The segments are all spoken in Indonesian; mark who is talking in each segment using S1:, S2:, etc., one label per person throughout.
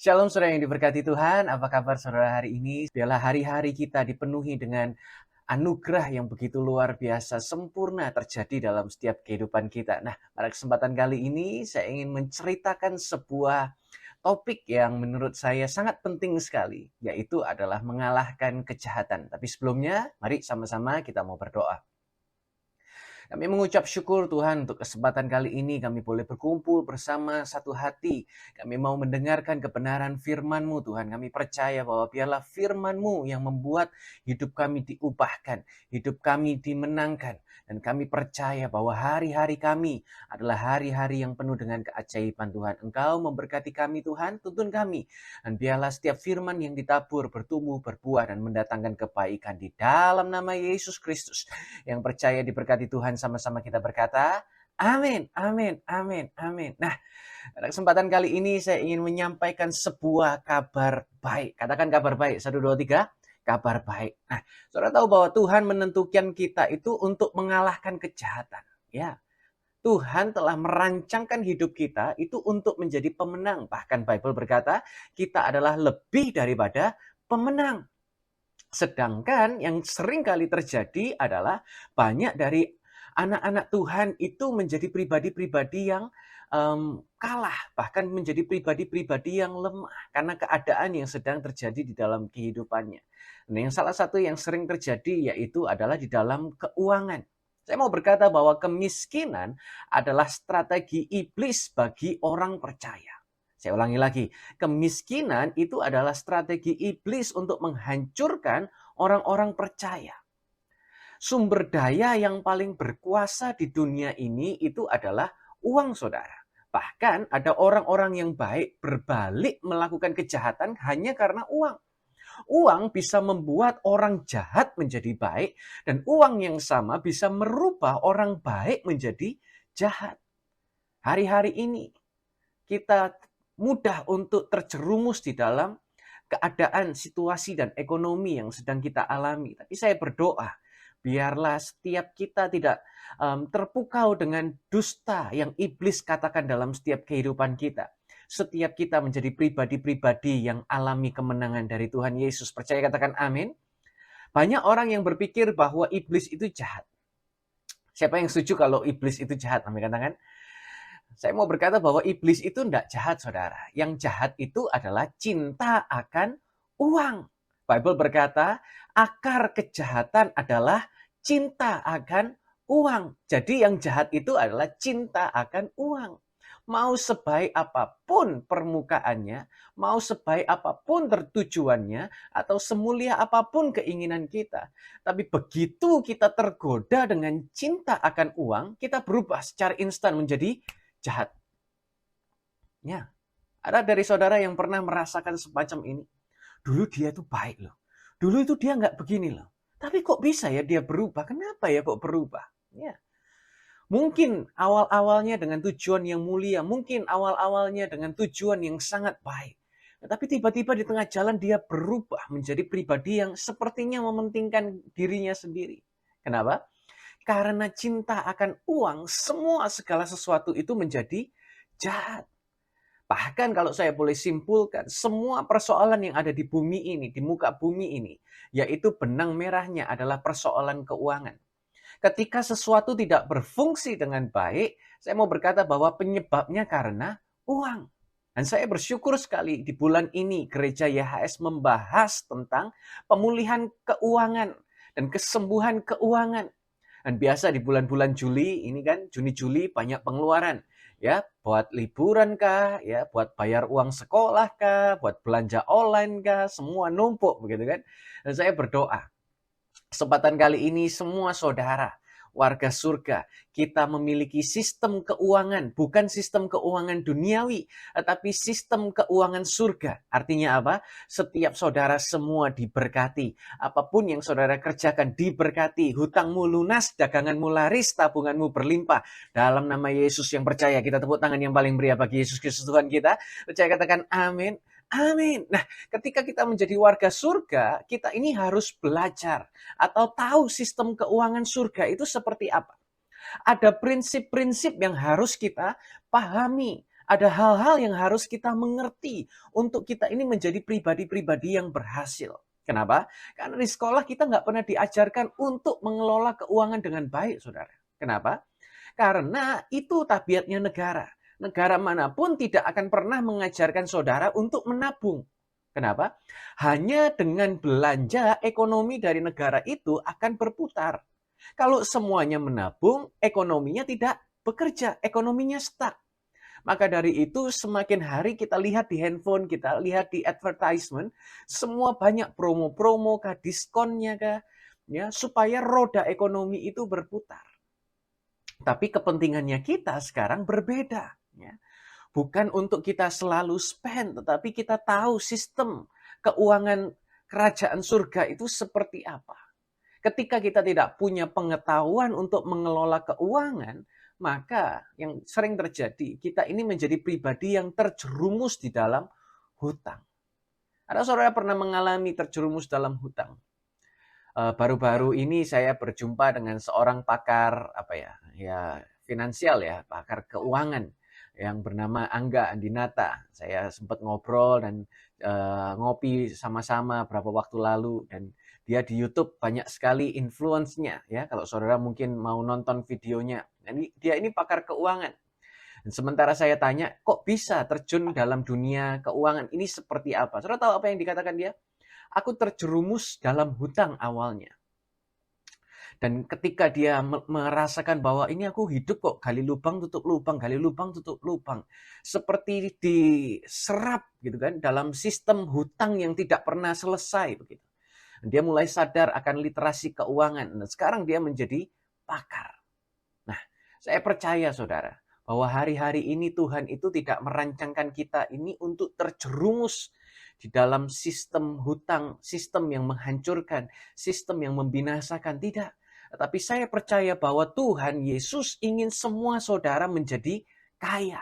S1: Shalom saudara yang diberkati Tuhan, apa kabar saudara hari ini? Biarlah hari-hari kita dipenuhi dengan anugerah yang begitu luar biasa, sempurna terjadi dalam setiap kehidupan kita. Nah, pada kesempatan kali ini saya ingin menceritakan sebuah topik yang menurut saya sangat penting sekali, yaitu adalah mengalahkan kejahatan. Tapi sebelumnya, mari sama-sama kita mau berdoa. Kami mengucap syukur Tuhan untuk kesempatan kali ini kami boleh berkumpul bersama satu hati. Kami mau mendengarkan kebenaran firman-Mu Tuhan. Kami percaya bahwa biarlah firman-Mu yang membuat hidup kami diubahkan, hidup kami dimenangkan. Dan kami percaya bahwa hari-hari kami adalah hari-hari yang penuh dengan keajaiban Tuhan. Engkau memberkati kami Tuhan, tuntun kami. Dan biarlah setiap firman yang ditabur bertumbuh, berbuah, dan mendatangkan kebaikan di dalam nama Yesus Kristus. Yang percaya diberkati Tuhan, sama-sama kita berkata, amin, amin, amin, amin. Nah, pada kesempatan kali ini saya ingin menyampaikan sebuah kabar baik. Katakan kabar baik, 1, 2, 3, kabar baik. Nah, saudara tahu bahwa Tuhan menentukan kita itu untuk mengalahkan kejahatan. Ya, Tuhan telah merancangkan hidup kita itu untuk menjadi pemenang. Bahkan Bible berkata, kita adalah lebih daripada pemenang. Sedangkan yang sering kali terjadi adalah banyak dari anak-anak Tuhan itu menjadi pribadi-pribadi yang kalah, bahkan menjadi pribadi-pribadi yang lemah karena keadaan yang sedang terjadi di dalam kehidupannya. Nah, yang salah satu yang sering terjadi yaitu adalah di dalam keuangan. Saya mau berkata bahwa kemiskinan adalah strategi iblis bagi orang percaya. Saya ulangi lagi, kemiskinan itu adalah strategi iblis untuk menghancurkan orang-orang percaya. Sumber daya yang paling berkuasa di dunia ini itu adalah uang, saudara. Bahkan ada orang-orang yang baik berbalik melakukan kejahatan hanya karena uang. Uang bisa membuat orang jahat menjadi baik, dan uang yang sama bisa merubah orang baik menjadi jahat. Hari-hari ini kita mudah untuk terjerumus di dalam keadaan, situasi, dan ekonomi yang sedang kita alami. Tapi saya berdoa, biarlah setiap kita tidak terpukau dengan dusta yang iblis katakan dalam setiap kehidupan kita. Setiap kita menjadi pribadi-pribadi yang alami kemenangan dari Tuhan Yesus. Percaya, katakan amin. Banyak orang yang berpikir bahwa iblis itu jahat. Siapa yang setuju kalau iblis itu jahat? Amin, katakan. Saya mau berkata bahwa iblis itu tidak jahat, saudara. Yang jahat itu adalah cinta akan uang. Bible berkata, akar kejahatan adalah cinta akan uang. Jadi yang jahat itu adalah cinta akan uang. Mau sebaik apapun permukaannya, mau sebaik apapun tertujuannya, atau semulia apapun keinginan kita. Tapi begitu kita tergoda dengan cinta akan uang, kita berubah secara instan menjadi jahat. Ya, ada dari saudara yang pernah merasakan semacam ini. Dulu dia itu baik loh. Dulu itu dia nggak begini loh. Tapi kok bisa ya dia berubah? Kenapa ya kok berubah? Ya. Mungkin awal-awalnya dengan tujuan yang mulia. Mungkin awal-awalnya dengan tujuan yang sangat baik. Tapi tiba-tiba di tengah jalan dia berubah menjadi pribadi yang sepertinya mementingkan dirinya sendiri. Kenapa? Karena cinta akan uang, semua segala sesuatu itu menjadi jahat. Bahkan kalau saya boleh simpulkan, semua persoalan yang ada di bumi ini, di muka bumi ini, yaitu benang merahnya adalah persoalan keuangan. Ketika sesuatu tidak berfungsi dengan baik, saya mau berkata bahwa penyebabnya karena uang. Dan saya bersyukur sekali di bulan ini gereja YHS membahas tentang pemulihan keuangan dan kesembuhan keuangan. Dan biasa di bulan-bulan Juli ini kan, Juni-Juli banyak pengeluaran. Ya, buat liburan kah, ya, buat bayar uang sekolah kah, buat belanja online kah, semua numpuk begitu kan. Dan saya berdoa, kesempatan kali ini semua saudara, warga surga, kita memiliki sistem keuangan, bukan sistem keuangan duniawi, tetapi sistem keuangan surga. Artinya apa? Setiap saudara semua diberkati. Apapun yang saudara kerjakan diberkati. Hutangmu lunas, daganganmu laris, tabunganmu berlimpah. Dalam nama Yesus yang percaya, kita tepuk tangan yang paling meriah bagi Yesus Kristus Tuhan kita. Percaya, katakan amin. Amin. Nah, ketika kita menjadi warga surga, kita ini harus belajar atau tahu sistem keuangan surga itu seperti apa. Ada prinsip-prinsip yang harus kita pahami. Ada hal-hal yang harus kita mengerti untuk kita ini menjadi pribadi-pribadi yang berhasil. Kenapa? Karena di sekolah kita nggak pernah diajarkan untuk mengelola keuangan dengan baik, saudara. Kenapa? Karena itu tabiatnya negara. Negara manapun tidak akan pernah mengajarkan saudara untuk menabung. Kenapa? Hanya dengan belanja ekonomi dari negara itu akan berputar. Kalau semuanya menabung, ekonominya tidak bekerja, ekonominya stuck. Maka dari itu semakin hari kita lihat di handphone, kita lihat di advertisement, semua banyak promo-promo kah, diskonnya kah, ya, supaya roda ekonomi itu berputar. Tapi kepentingannya kita sekarang berbeda. Ya. Bukan untuk kita selalu spend, tetapi kita tahu sistem keuangan kerajaan surga itu seperti apa. Ketika kita tidak punya pengetahuan untuk mengelola keuangan, maka yang sering terjadi, kita ini menjadi pribadi yang terjerumus di dalam hutang. Ada saudara pernah mengalami terjerumus dalam hutang? Baru-baru ini saya berjumpa dengan seorang pakar finansial ya, pakar keuangan yang bernama Angga Andinata. Saya sempat ngobrol dan ngopi sama-sama beberapa waktu lalu, dan dia di YouTube banyak sekali influence-nya ya. Kalau saudara mungkin mau nonton videonya. Dia ini pakar keuangan. Dan sementara saya tanya, kok bisa terjun dalam dunia keuangan? Ini seperti apa? Saudara tahu apa yang dikatakan dia? Aku terjerumus dalam hutang awalnya. Dan ketika dia merasakan bahwa ini aku hidup kok gali lubang tutup lubang, gali lubang tutup lubang. Seperti diserap gitu kan dalam sistem hutang yang tidak pernah selesai begitu. Dia mulai sadar akan literasi keuangan. Dan sekarang dia menjadi pakar. Nah, saya percaya saudara, bahwa hari-hari ini Tuhan itu tidak merancangkan kita ini untuk terjerumus di dalam sistem hutang, sistem yang menghancurkan, sistem yang membinasakan. Tidak. Tetapi saya percaya bahwa Tuhan Yesus ingin semua saudara menjadi kaya.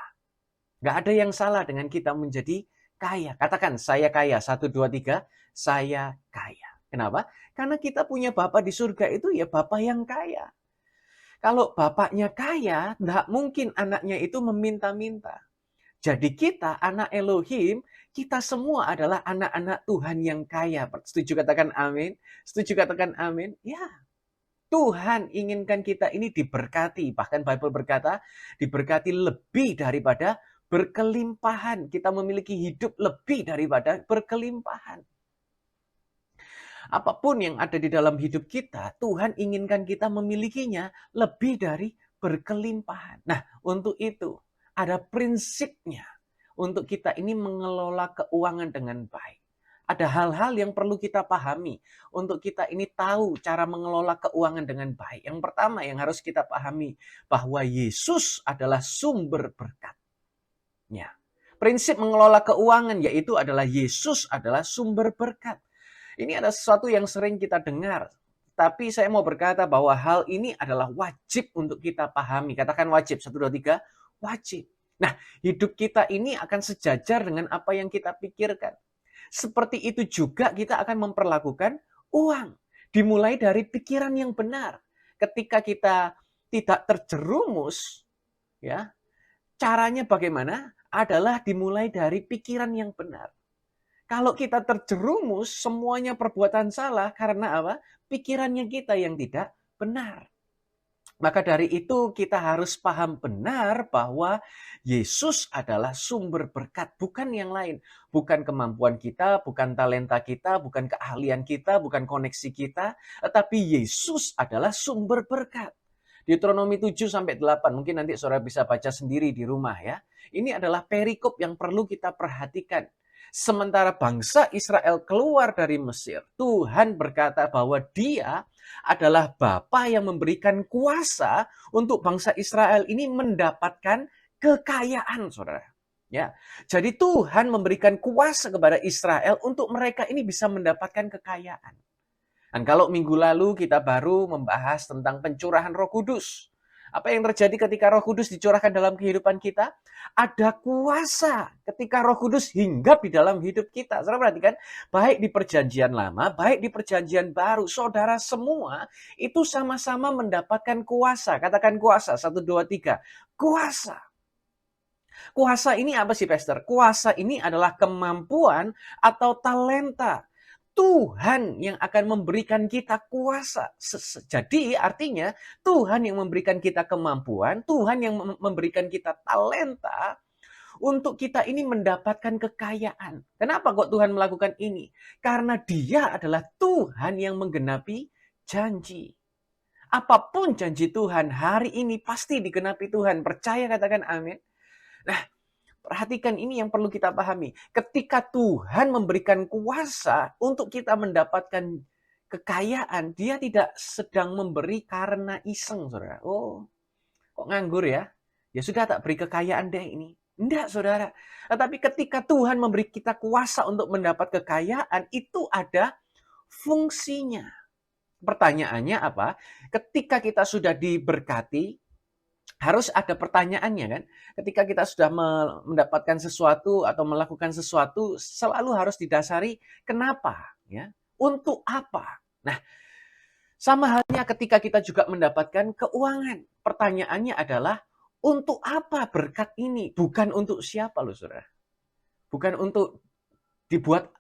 S1: Nggak ada yang salah dengan kita menjadi kaya. Katakan, saya kaya. 1, 2, 3, saya kaya. Kenapa? Karena kita punya Bapa di surga itu ya Bapa yang kaya. Kalau bapaknya kaya, nggak mungkin anaknya itu meminta-minta. Jadi kita, anak Elohim, kita semua adalah anak-anak Tuhan yang kaya. Setuju katakan amin? Setuju katakan amin? Ya, Tuhan inginkan kita ini diberkati. Bahkan Bible berkata, diberkati lebih daripada berkelimpahan. Kita memiliki hidup lebih daripada berkelimpahan. Apapun yang ada di dalam hidup kita, Tuhan inginkan kita memilikinya lebih dari berkelimpahan. Nah, untuk itu, ada prinsipnya untuk kita ini mengelola keuangan dengan baik. Ada hal-hal yang perlu kita pahami untuk kita ini tahu cara mengelola keuangan dengan baik. Yang pertama yang harus kita pahami bahwa Yesus adalah sumber berkat. Ya. Prinsip mengelola keuangan yaitu adalah Yesus adalah sumber berkat. Ini ada sesuatu yang sering kita dengar. Tapi saya mau berkata bahwa hal ini adalah wajib untuk kita pahami. Katakan wajib. 1, 2, 3. Wajib. Nah, hidup kita ini akan sejajar dengan apa yang kita pikirkan. Seperti itu juga kita akan memperlakukan uang. Dimulai dari pikiran yang benar. Ketika kita tidak terjerumus, ya, caranya bagaimana? Adalah dimulai dari pikiran yang benar. Kalau kita terjerumus, semuanya perbuatan salah karena apa? Pikirannya kita yang tidak benar. Maka dari itu kita harus paham benar bahwa Yesus adalah sumber berkat, bukan yang lain. Bukan kemampuan kita, bukan talenta kita, bukan keahlian kita, bukan koneksi kita. Tetapi Yesus adalah sumber berkat. Deuteronomi 7-8, mungkin nanti saudara bisa baca sendiri di rumah ya. Ini adalah perikop yang perlu kita perhatikan. Sementara bangsa Israel keluar dari Mesir, Tuhan berkata bahwa Dia adalah Bapa yang memberikan kuasa untuk bangsa Israel ini mendapatkan kekayaan, saudara. Ya, jadi Tuhan memberikan kuasa kepada Israel untuk mereka ini bisa mendapatkan kekayaan. Dan kalau minggu lalu kita baru membahas tentang pencurahan Roh Kudus. Apa yang terjadi ketika Roh Kudus dicurahkan dalam kehidupan kita? Ada kuasa ketika Roh Kudus hinggap di dalam hidup kita. Saudara perhatikan, baik di perjanjian lama, baik di perjanjian baru, saudara semua itu sama-sama mendapatkan kuasa. Katakan kuasa, 1, 2, 3. Kuasa. Kuasa ini apa sih, Pastor? Kuasa ini adalah kemampuan atau talenta. Tuhan yang akan memberikan kita kuasa. Jadi artinya Tuhan yang memberikan kita kemampuan, Tuhan yang memberikan kita talenta untuk kita ini mendapatkan kekayaan. Kenapa kok Tuhan melakukan ini? Karena Dia adalah Tuhan yang menggenapi janji. Apapun janji Tuhan hari ini pasti digenapi Tuhan. Percaya, katakan amin. Nah, perhatikan ini yang perlu kita pahami. Ketika Tuhan memberikan kuasa untuk kita mendapatkan kekayaan, Dia tidak sedang memberi karena iseng, saudara. Oh, kok nganggur ya? Ya sudah, tak beri kekayaan deh ini. Enggak, saudara. Tetapi ketika Tuhan memberi kita kuasa untuk mendapat kekayaan, itu ada fungsinya. Pertanyaannya apa? Ketika kita sudah diberkati, harus ada pertanyaannya kan. Ketika kita sudah mendapatkan sesuatu atau melakukan sesuatu, selalu harus didasari kenapa, ya? Untuk apa? Nah, sama halnya ketika kita juga mendapatkan keuangan. Pertanyaannya adalah untuk apa berkat ini? Bukan untuk siapa loh, saudara. Bukan untuk dibuat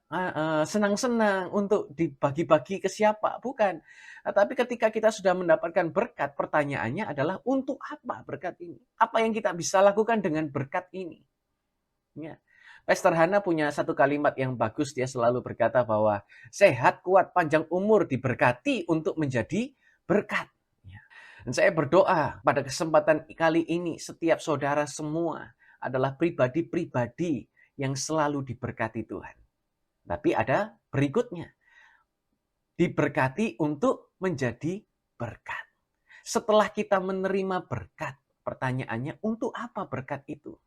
S1: senang-senang, untuk dibagi-bagi ke siapa, bukan. Tapi ketika kita sudah mendapatkan berkat, pertanyaannya adalah untuk apa berkat ini? Apa yang kita bisa lakukan dengan berkat ini? Ya. Pastor Hana punya satu kalimat yang bagus, dia selalu berkata bahwa sehat, kuat, panjang umur diberkati untuk menjadi berkat. Ya. Dan saya berdoa pada kesempatan kali ini, setiap saudara semua adalah pribadi-pribadi yang selalu diberkati Tuhan. Tapi ada berikutnya. Diberkati untuk menjadi berkat. Setelah kita menerima berkat, pertanyaannya untuk apa berkat itu?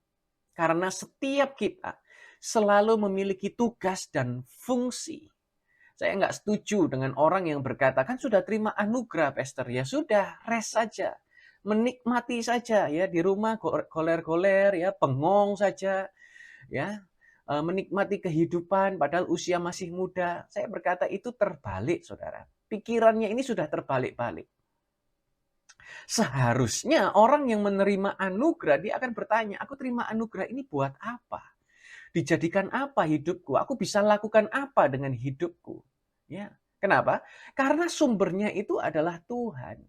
S1: Karena setiap kita selalu memiliki tugas dan fungsi. Saya nggak setuju dengan orang yang berkata, kan sudah terima anugerah, Pastor. Ya sudah, rest saja. Menikmati saja ya, di rumah goler-goler ya, bengong saja ya. Menikmati kehidupan padahal usia masih muda. Saya berkata itu terbalik, saudara. Pikirannya ini sudah terbalik-balik. Seharusnya orang yang menerima anugerah, dia akan bertanya, aku terima anugerah ini buat apa? Dijadikan apa hidupku? Aku bisa lakukan apa dengan hidupku? Ya, kenapa? Karena sumbernya itu adalah Tuhan.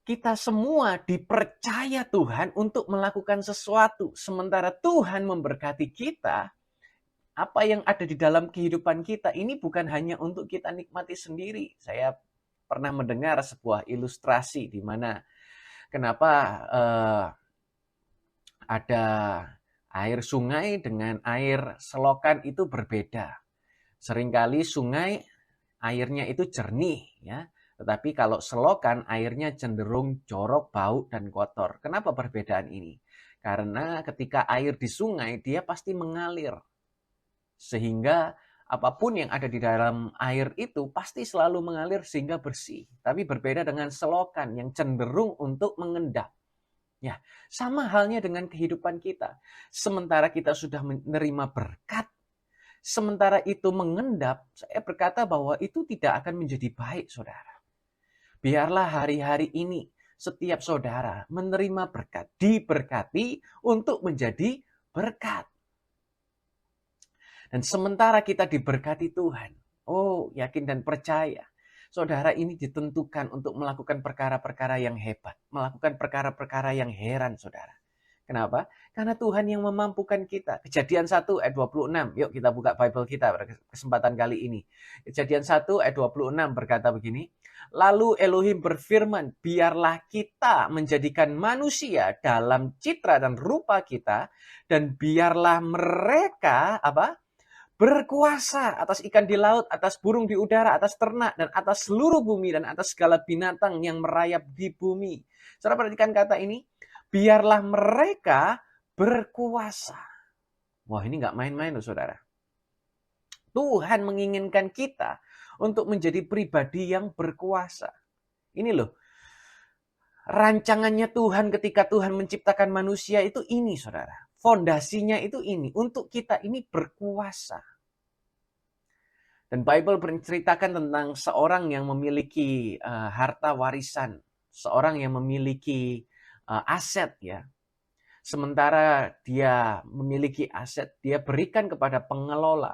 S1: Kita semua dipercaya Tuhan untuk melakukan sesuatu. Sementara Tuhan memberkati kita, apa yang ada di dalam kehidupan kita ini bukan hanya untuk kita nikmati sendiri. Saya pernah mendengar sebuah ilustrasi di mana kenapa ada air sungai dengan air selokan itu berbeda. Seringkali sungai airnya itu jernih, ya. Tetapi kalau selokan airnya cenderung jorok, bau, dan kotor. Kenapa perbedaan ini? Karena ketika air di sungai, dia pasti mengalir. Sehingga apapun yang ada di dalam air itu pasti selalu mengalir sehingga bersih. Tapi berbeda dengan selokan yang cenderung untuk mengendap. Ya, sama halnya dengan kehidupan kita. Sementara kita sudah menerima berkat, sementara itu mengendap, saya berkata bahwa itu tidak akan menjadi baik, saudara. Biarlah hari-hari ini setiap saudara menerima berkat, diberkati untuk menjadi berkat. Dan sementara kita diberkati Tuhan, yakin dan percaya, saudara ini ditentukan untuk melakukan perkara-perkara yang hebat, melakukan perkara-perkara yang heran, saudara. Kenapa? Karena Tuhan yang memampukan kita. Kejadian 1 ayat 26. Yuk kita buka Bible kita pada kesempatan kali ini. Kejadian 1 ayat 26 berkata begini. Lalu Elohim berfirman, biarlah kita menjadikan manusia dalam citra dan rupa kita. Dan biarlah mereka berkuasa atas ikan di laut, atas burung di udara, atas ternak, dan atas seluruh bumi, dan atas segala binatang yang merayap di bumi. Saudara perhatikan kata ini. Biarlah mereka berkuasa. Wah, ini nggak main-main loh, saudara. Tuhan menginginkan kita untuk menjadi pribadi yang berkuasa. Ini loh, rancangannya Tuhan ketika Tuhan menciptakan manusia itu ini, saudara. Fondasinya itu ini, untuk kita ini berkuasa. Dan Bible menceritakan tentang seorang yang memiliki harta warisan. Seorang yang memiliki aset, ya. Sementara dia memiliki aset, dia berikan kepada pengelola.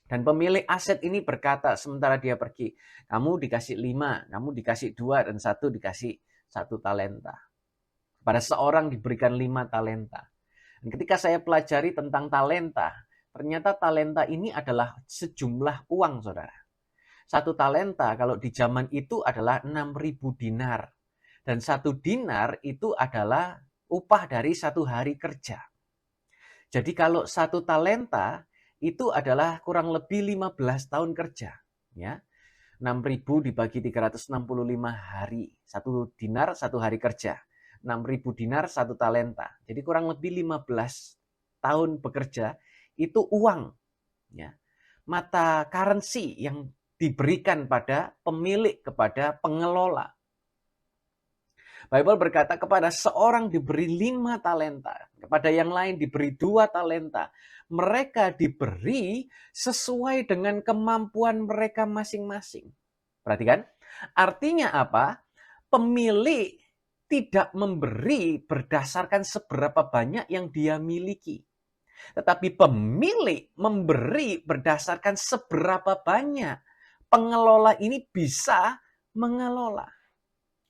S1: Dan pemilik aset ini berkata sementara dia pergi, kamu dikasih 5, kamu dikasih 2, dan 1 dikasih 1 talenta. Pada seorang diberikan 5 talenta. Dan ketika saya pelajari tentang talenta, ternyata talenta ini adalah sejumlah uang, saudara. 1 talenta kalau di zaman itu adalah 6.000 dinar. Dan 1 dinar itu adalah upah dari 1 hari kerja. Jadi kalau 1 talenta itu adalah kurang lebih 15 tahun kerja. Ya. 6.000 dibagi 365 hari. 1 dinar 1 hari kerja. 6.000 dinar 1 talenta. Jadi kurang lebih 15 tahun bekerja itu uang. Ya. Mata currency yang diberikan pada pemilik, kepada pengelola. Bible berkata kepada seorang diberi 5 talenta, kepada yang lain diberi 2 talenta. Mereka diberi sesuai dengan kemampuan mereka masing-masing. Perhatikan, artinya apa? Pemilik tidak memberi berdasarkan seberapa banyak yang dia miliki. Tetapi pemilik memberi berdasarkan seberapa banyak pengelola ini bisa mengelola.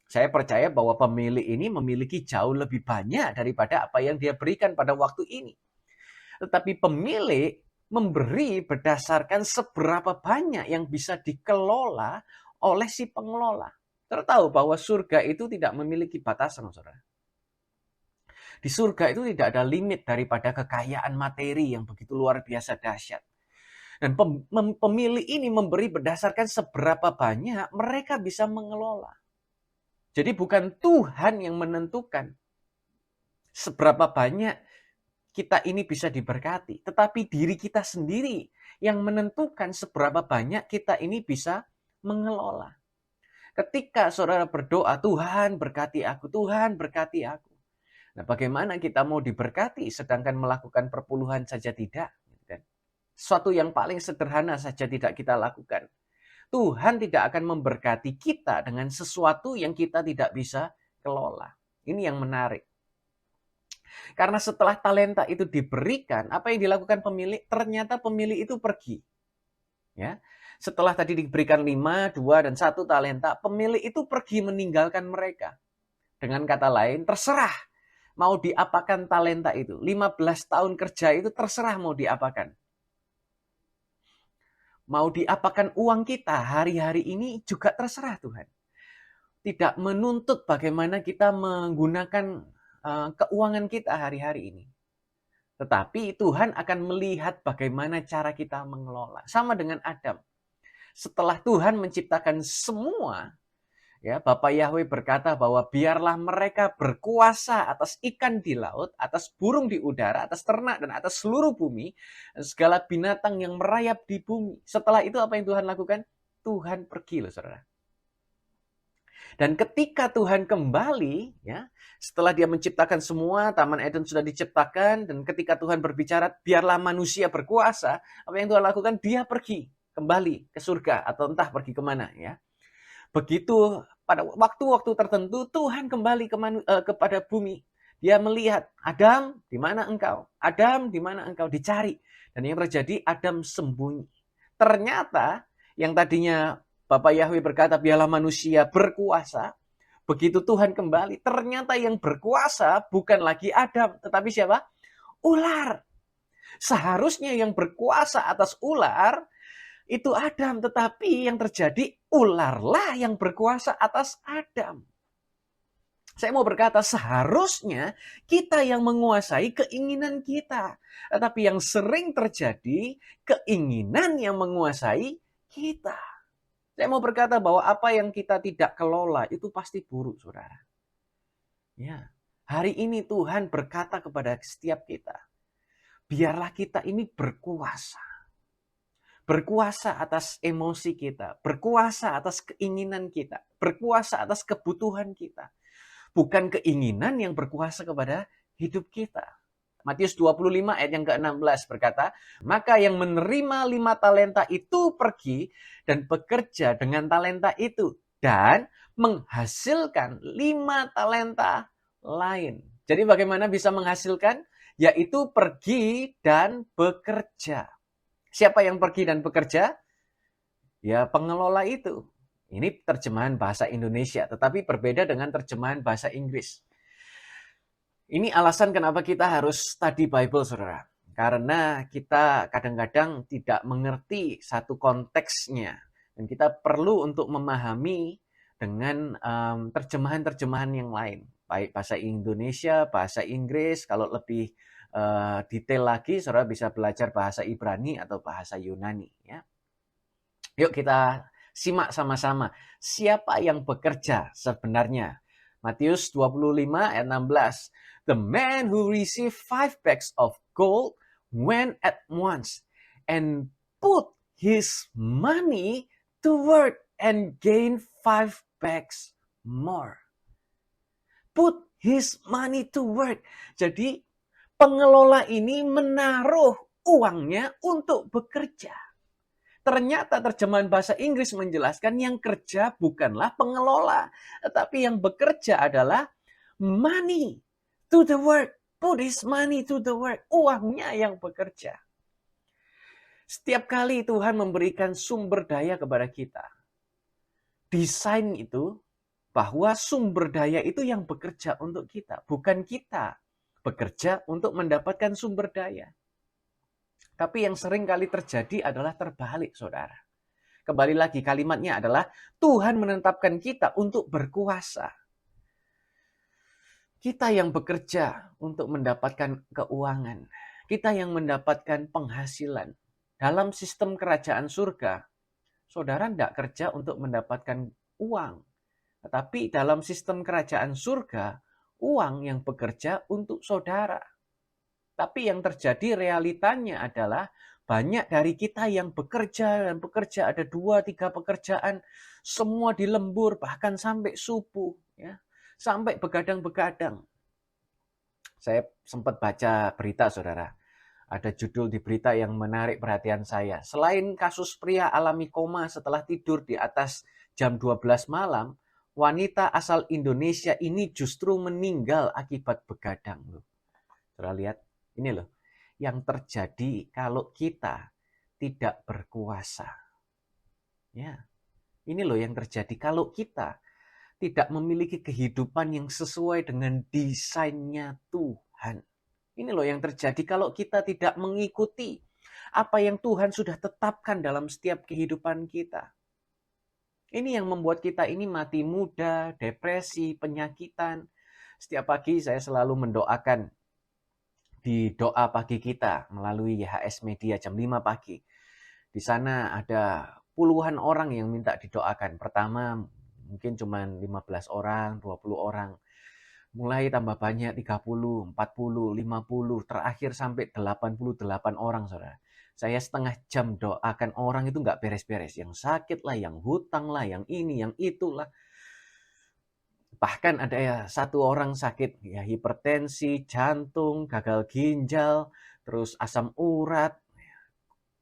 S1: Saya percaya bahwa pemilik ini memiliki jauh lebih banyak daripada apa yang dia berikan pada waktu ini. Tetapi pemilik memberi berdasarkan seberapa banyak yang bisa dikelola oleh si pengelola. Saudara tahu bahwa surga itu tidak memiliki batasan, saudara. Di surga itu tidak ada limit daripada kekayaan materi yang begitu luar biasa dahsyat. Dan pemilik ini memberi berdasarkan seberapa banyak mereka bisa mengelola. Jadi bukan Tuhan yang menentukan seberapa banyak kita ini bisa diberkati, tetapi diri kita sendiri yang menentukan seberapa banyak kita ini bisa mengelola. Ketika saudara berdoa, Tuhan berkati aku, Tuhan berkati aku. Nah, bagaimana kita mau diberkati sedangkan melakukan perpuluhan saja tidak? Suatu yang paling sederhana saja tidak kita lakukan. Tuhan tidak akan memberkati kita dengan sesuatu yang kita tidak bisa kelola. Ini yang menarik. Karena setelah talenta itu diberikan, apa yang dilakukan pemilik? Ternyata pemilik itu pergi. Ya. Setelah tadi diberikan 5, 2, dan 1 talenta, pemilik itu pergi meninggalkan mereka. Dengan kata lain, terserah mau diapakan talenta itu. 15 tahun kerja itu terserah mau diapakan. Mau diapakan uang kita hari-hari ini juga terserah Tuhan. Tidak menuntut bagaimana kita menggunakan keuangan kita hari-hari ini. Tetapi Tuhan akan melihat bagaimana cara kita mengelola. Sama dengan Adam. Setelah Tuhan menciptakan semua, ya, Bapa Yahweh berkata bahwa biarlah mereka berkuasa atas ikan di laut, atas burung di udara, atas ternak dan atas seluruh bumi, dan segala binatang yang merayap di bumi. Setelah itu apa yang Tuhan lakukan? Tuhan pergi loh saudara. Dan ketika Tuhan kembali, ya, setelah dia menciptakan semua, Taman Eden sudah diciptakan, dan ketika Tuhan berbicara, biarlah manusia berkuasa, apa yang Tuhan lakukan? Dia pergi kembali ke surga, atau entah pergi kemana. Ya. Begitu pada waktu-waktu tertentu, Tuhan kembali kepada bumi. Dia melihat, Adam, di mana engkau? Adam, di mana engkau? Dicari. Dan yang terjadi, Adam sembunyi. Ternyata, yang tadinya Bapak Yahweh berkata, biarlah manusia berkuasa. Begitu Tuhan kembali, ternyata yang berkuasa bukan lagi Adam, tetapi siapa? Ular. Seharusnya yang berkuasa atas ular itu Adam, tetapi yang terjadi ularlah yang berkuasa atas Adam. Saya mau berkata, seharusnya kita yang menguasai keinginan kita. Tetapi yang sering terjadi, keinginan yang menguasai kita. Saya mau berkata bahwa apa yang kita tidak kelola itu pasti buruk, saudara. Ya, hari ini Tuhan berkata kepada setiap kita, biarlah kita ini berkuasa. Berkuasa atas emosi kita, berkuasa atas keinginan kita, berkuasa atas kebutuhan kita. Bukan keinginan yang berkuasa kepada hidup kita. Matius 25 ayat yang ke-16 berkata, maka yang menerima 5 talenta itu pergi dan bekerja dengan talenta itu dan menghasilkan 5 talenta lain. Jadi bagaimana bisa menghasilkan? Yaitu pergi dan bekerja. Siapa yang pergi dan bekerja? Ya pengelola itu. Ini terjemahan bahasa Indonesia, tetapi berbeda dengan terjemahan bahasa Inggris. Ini alasan kenapa kita harus study Bible, saudara. Karena kita kadang-kadang tidak mengerti satu konteksnya. Dan kita perlu untuk memahami dengan terjemahan-terjemahan yang lain. Baik bahasa Indonesia, bahasa Inggris, kalau lebih detail lagi, saudara bisa belajar bahasa Ibrani atau bahasa Yunani. Ya. Yuk kita simak sama-sama. Siapa yang bekerja sebenarnya? Matius 25 ayat 16. The man who received 5 bags of gold went at once and put his money to work and gained 5 bags more. Put his money to work. Jadi pengelola ini menaruh uangnya untuk bekerja. Ternyata terjemahan bahasa Inggris menjelaskan yang kerja bukanlah pengelola, tetapi yang bekerja adalah money to the work. Put his money to the work. Uangnya yang bekerja. Setiap kali Tuhan memberikan sumber daya kepada kita, desain itu bahwa sumber daya itu yang bekerja untuk kita, bukan kita bekerja untuk mendapatkan sumber daya. Tapi yang sering kali terjadi adalah terbalik, saudara. Kembali lagi kalimatnya adalah Tuhan menetapkan kita untuk berkuasa. Kita yang bekerja untuk mendapatkan keuangan. Kita yang mendapatkan penghasilan. Dalam sistem kerajaan surga, saudara tidak kerja untuk mendapatkan uang. Tetapi dalam sistem kerajaan surga, uang yang bekerja untuk saudara. Tapi yang terjadi realitanya adalah banyak dari kita yang bekerja dan bekerja, ada 2-3 pekerjaan, semua di lembur, bahkan sampai subuh, ya, sampai begadang-begadang. Saya sempat baca berita, saudara. Ada judul di berita yang menarik perhatian saya. Selain kasus pria alami koma setelah tidur di atas jam 12 malam, wanita asal Indonesia ini justru meninggal akibat begadang. Saudara lihat, ini loh yang terjadi kalau kita tidak berkuasa. Ya, ini loh yang terjadi kalau kita tidak memiliki kehidupan yang sesuai dengan desainnya Tuhan. Ini loh yang terjadi kalau kita tidak mengikuti apa yang Tuhan sudah tetapkan dalam setiap kehidupan kita. Ini yang membuat kita ini mati muda, depresi, penyakitan. Setiap pagi saya selalu mendoakan di doa pagi kita melalui YHS Media jam 5 pagi. Di sana ada puluhan orang yang minta didoakan. Pertama mungkin cuma 15 orang, 20 orang. Mulai tambah banyak 30, 40, 50, terakhir sampai 88 orang, saudara. Saya setengah jam doakan orang itu nggak beres-beres. Yang sakit lah, yang hutang lah, yang ini, yang itulah. Bahkan ada ya satu orang sakit ya hipertensi, jantung, gagal ginjal, terus asam urat,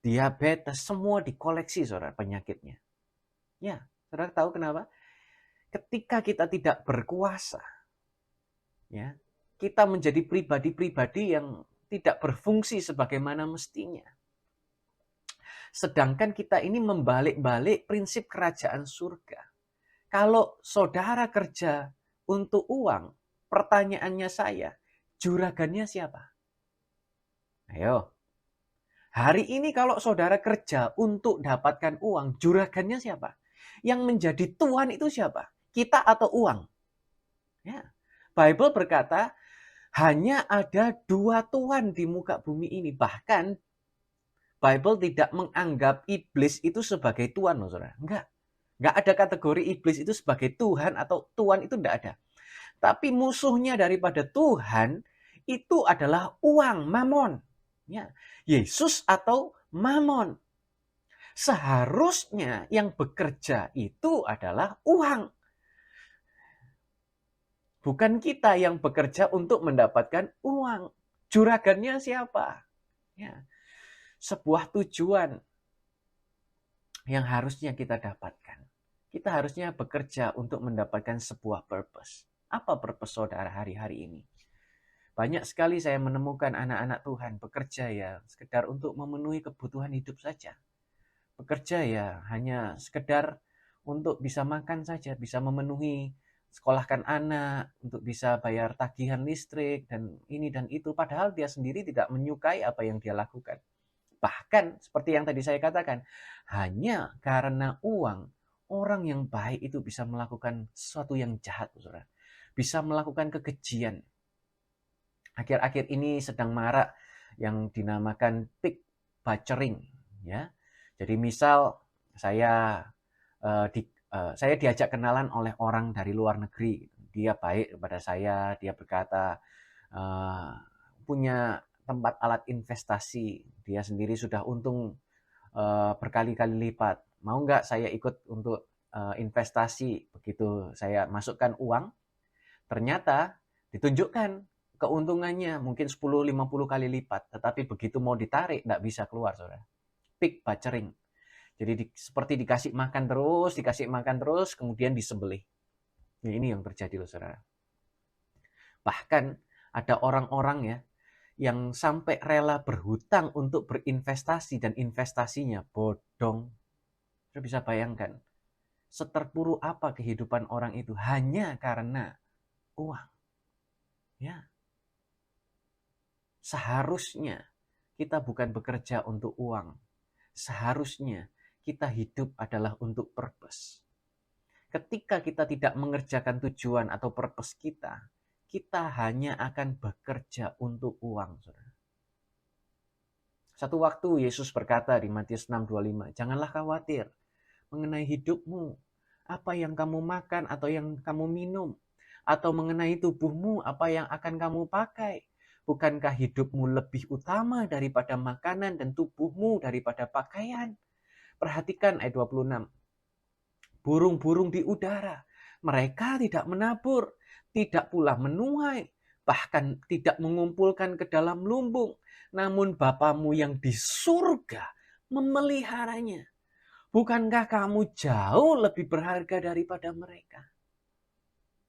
S1: diabetes, semua dikoleksi saudara penyakitnya. Ya, saudara tahu kenapa? Ketika kita tidak berkuasa, ya, kita menjadi pribadi-pribadi yang tidak berfungsi sebagaimana mestinya. Sedangkan kita ini membalik-balik prinsip kerajaan surga. Kalau saudara kerja untuk uang, pertanyaannya saya, juragannya siapa? Ayo. Hari ini kalau saudara kerja untuk dapatkan uang, juragannya siapa? Yang menjadi tuan itu siapa? Kita atau uang? Ya. Bible berkata, hanya ada 2 tuan di muka bumi ini. Bahkan Bible tidak menganggap iblis itu sebagai tuan, loh, saudara. Enggak ada kategori iblis itu sebagai Tuhan atau tuan, itu enggak ada. Tapi musuhnya daripada Tuhan itu adalah uang, mamon. Ya, Yesus atau mamon. Seharusnya yang bekerja itu adalah uang. Bukan kita yang bekerja untuk mendapatkan uang. Juragannya siapa? Ya, sebuah tujuan yang harusnya kita dapatkan. Kita harusnya bekerja untuk mendapatkan sebuah purpose. Apa purpose saudara hari-hari ini? Banyak sekali saya menemukan anak-anak Tuhan bekerja ya sekedar untuk memenuhi kebutuhan hidup saja. Bekerja ya hanya sekedar untuk bisa makan saja, bisa memenuhi sekolahkan anak, untuk bisa bayar tagihan listrik, dan ini dan itu. Padahal dia sendiri tidak menyukai apa yang dia lakukan. Bahkan seperti yang tadi saya katakan, hanya karena uang, orang yang baik itu bisa melakukan sesuatu yang jahat, saudara. Bisa melakukan kekejian. Akhir-akhir ini sedang marak yang dinamakan pickpocketing, ya. Jadi misal saya saya diajak kenalan oleh orang dari luar negeri. Dia baik kepada saya, dia berkata eh, punya tempat alat investasi, dia sendiri sudah untung berkali-kali lipat. Mau nggak saya ikut untuk investasi? Begitu saya masukkan uang, ternyata ditunjukkan keuntungannya mungkin 10-50 kali lipat, tetapi begitu mau ditarik nggak bisa keluar, saudara. Pickpocketing. Jadi seperti dikasih makan terus, kemudian disembelih. Ya, ini yang terjadi loh, saudara. Bahkan ada orang-orang ya yang sampai rela berhutang untuk berinvestasi dan investasinya bodong. Saya bisa bayangkan seterpuruk apa kehidupan orang itu hanya karena uang. Ya, seharusnya kita bukan bekerja untuk uang. Seharusnya kita hidup adalah untuk purpose. Ketika kita tidak mengerjakan tujuan atau purpose kita, kita hanya akan bekerja untuk uang, saudara. Satu waktu Yesus berkata di Matius 6:25, janganlah khawatir mengenai hidupmu, apa yang kamu makan atau yang kamu minum, atau mengenai tubuhmu, apa yang akan kamu pakai. Bukankah hidupmu lebih utama daripada makanan dan tubuhmu daripada pakaian? Perhatikan ayat 26. Burung-burung di udara, mereka tidak menabur, tidak pula menuai, bahkan tidak mengumpulkan ke dalam lumbung. Namun Bapamu yang di surga memeliharanya. Bukankah kamu jauh lebih berharga daripada mereka?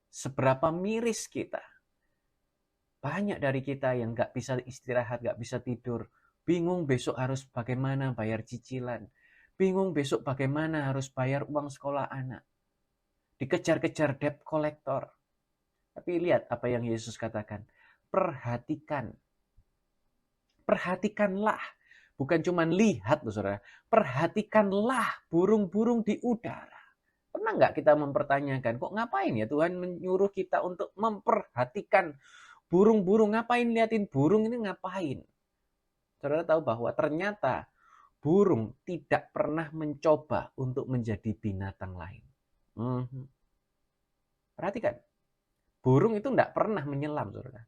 S1: Seberapa miris kita. Banyak dari kita yang gak bisa istirahat, gak bisa tidur. Bingung besok harus bagaimana bayar cicilan. Bingung besok bagaimana harus bayar uang sekolah anak. Dikejar-kejar debt collector. Tapi lihat apa yang Yesus katakan. Perhatikan. Perhatikanlah. Bukan cuma lihat loh saudara. Perhatikanlah burung-burung di udara. Pernah nggak kita mempertanyakan, kok ngapain ya Tuhan menyuruh kita untuk memperhatikan burung-burung? Ngapain liatin burung ini ngapain? Saudara tahu bahwa ternyata burung tidak pernah mencoba untuk menjadi binatang lain. Perhatikan, burung itu nggak pernah menyelam, saudara.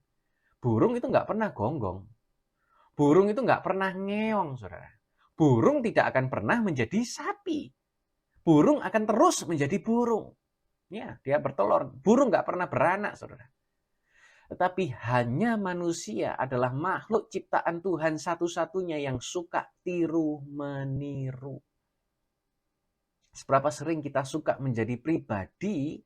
S1: Burung itu nggak pernah gonggong. Burung itu nggak pernah ngeong, saudara. Burung tidak akan pernah menjadi sapi. Burung akan terus menjadi burung. Ya, dia bertelur. Burung nggak pernah beranak, saudara. Tetapi hanya manusia adalah makhluk ciptaan Tuhan satu-satunya yang suka tiru-meniru. Seberapa sering kita suka menjadi pribadi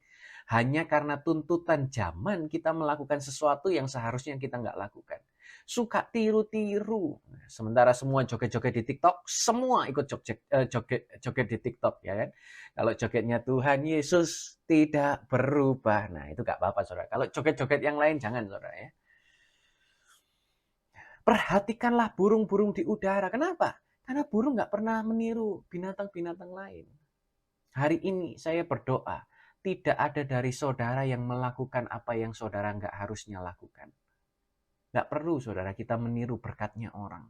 S1: hanya karena tuntutan zaman kita melakukan sesuatu yang seharusnya kita nggak lakukan. Suka tiru-tiru. Sementara semua joget-joget di TikTok, semua ikut joget di TikTok, ya kan? Kalau jogetnya Tuhan Yesus tidak berubah, nah itu nggak apa-apa, saudara. Kalau joget-joget yang lain jangan, saudara, ya. Perhatikanlah burung-burung di udara. Kenapa? Karena burung nggak pernah meniru binatang-binatang lain. Hari ini saya berdoa, tidak ada dari saudara yang melakukan apa yang saudara nggak harusnya lakukan. Nggak perlu saudara kita meniru berkatnya orang.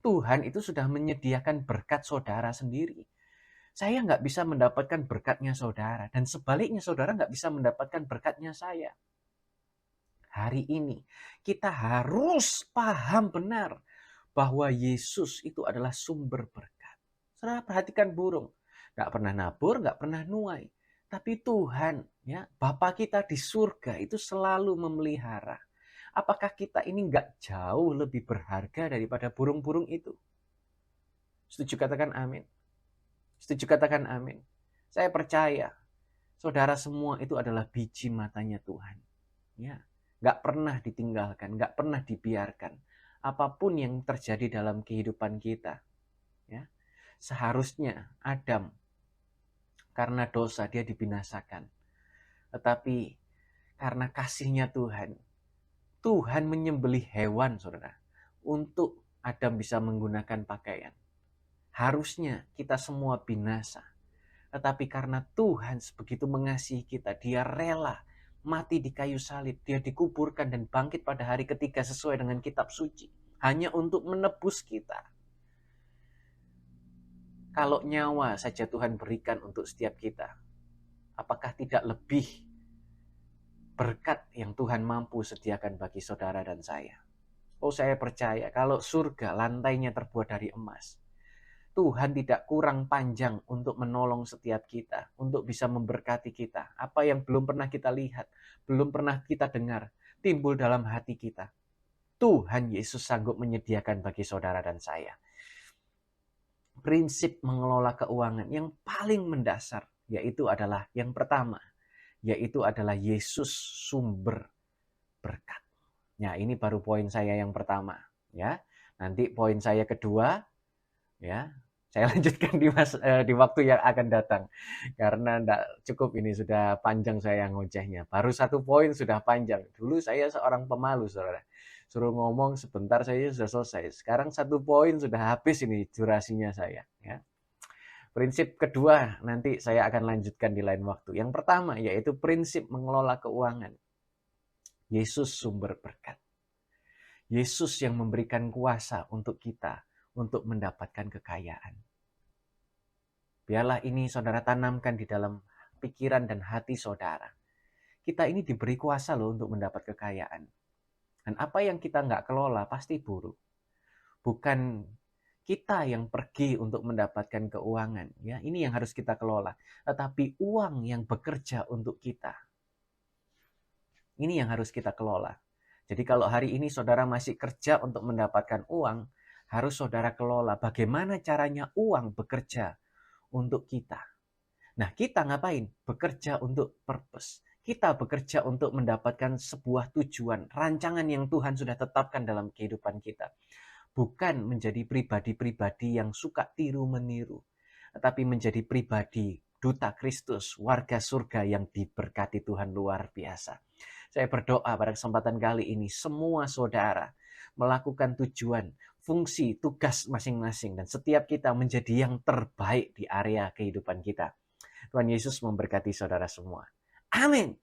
S1: Tuhan itu sudah menyediakan berkat saudara sendiri. Saya nggak bisa mendapatkan berkatnya saudara, dan sebaliknya saudara nggak bisa mendapatkan berkatnya saya. Hari ini kita harus paham benar bahwa Yesus itu adalah sumber berkat. Saudara perhatikan burung. Nggak pernah nabur, nggak pernah nuai. Tapi Tuhan, ya, Bapa kita di surga itu selalu memelihara. Apakah kita ini nggak jauh lebih berharga daripada burung-burung itu? Setuju katakan amin. Setuju katakan amin. Saya percaya, saudara semua itu adalah biji matanya Tuhan. Ya, nggak pernah ditinggalkan, nggak pernah dibiarkan. Apapun yang terjadi dalam kehidupan kita, ya, seharusnya Adam karena dosa dia dibinasakan. Tetapi karena kasihnya Tuhan, Tuhan menyembelih hewan, saudara, untuk Adam bisa menggunakan pakaian. Harusnya kita semua binasa. Tetapi karena Tuhan sebegitu mengasihi kita, dia rela mati di kayu salib, dia dikuburkan dan bangkit pada hari ketiga sesuai dengan kitab suci. Hanya untuk menebus kita. Kalau nyawa saja Tuhan berikan untuk setiap kita, apakah tidak lebih berkat yang Tuhan mampu sediakan bagi saudara dan saya? Oh, saya percaya kalau surga lantainya terbuat dari emas, Tuhan tidak kurang panjang untuk menolong setiap kita, untuk bisa memberkati kita. Apa yang belum pernah kita lihat, belum pernah kita dengar, timbul dalam hati kita. Tuhan Yesus sanggup menyediakan bagi saudara dan saya. Prinsip mengelola keuangan yang paling mendasar, yaitu adalah yang pertama, yaitu adalah Yesus sumber berkat. Nah, ini baru poin saya yang pertama, ya. Nanti poin saya kedua, ya, saya lanjutkan di waktu yang akan datang. Karena enggak cukup ini, sudah panjang saya ngocehnya. Baru satu poin sudah panjang. Dulu saya seorang pemalu, saudara. Suruh ngomong sebentar saya sudah selesai. Sekarang satu poin sudah habis ini durasinya saya. Ya. Prinsip kedua nanti saya akan lanjutkan di lain waktu. Yang pertama yaitu prinsip mengelola keuangan. Yesus sumber berkat. Yesus yang memberikan kuasa untuk kita untuk mendapatkan kekayaan. Biarlah ini saudara tanamkan di dalam pikiran dan hati saudara. Kita ini diberi kuasa loh untuk mendapat kekayaan. Dan apa yang kita nggak kelola pasti buruk. Bukan kita yang pergi untuk mendapatkan keuangan. Ya, ini yang harus kita kelola. Tetapi uang yang bekerja untuk kita. Ini yang harus kita kelola. Jadi kalau hari ini saudara masih kerja untuk mendapatkan uang, harus saudara kelola bagaimana caranya uang bekerja untuk kita. Nah, kita ngapain? Bekerja untuk purpose. Kita bekerja untuk mendapatkan sebuah tujuan, rancangan yang Tuhan sudah tetapkan dalam kehidupan kita. Bukan menjadi pribadi-pribadi yang suka tiru-meniru, tetapi menjadi pribadi duta Kristus, warga surga yang diberkati Tuhan luar biasa. Saya berdoa pada kesempatan kali ini, semua saudara melakukan tujuan, fungsi, tugas masing-masing, dan setiap kita menjadi yang terbaik di area kehidupan kita. Tuhan Yesus memberkati saudara semua. Amin.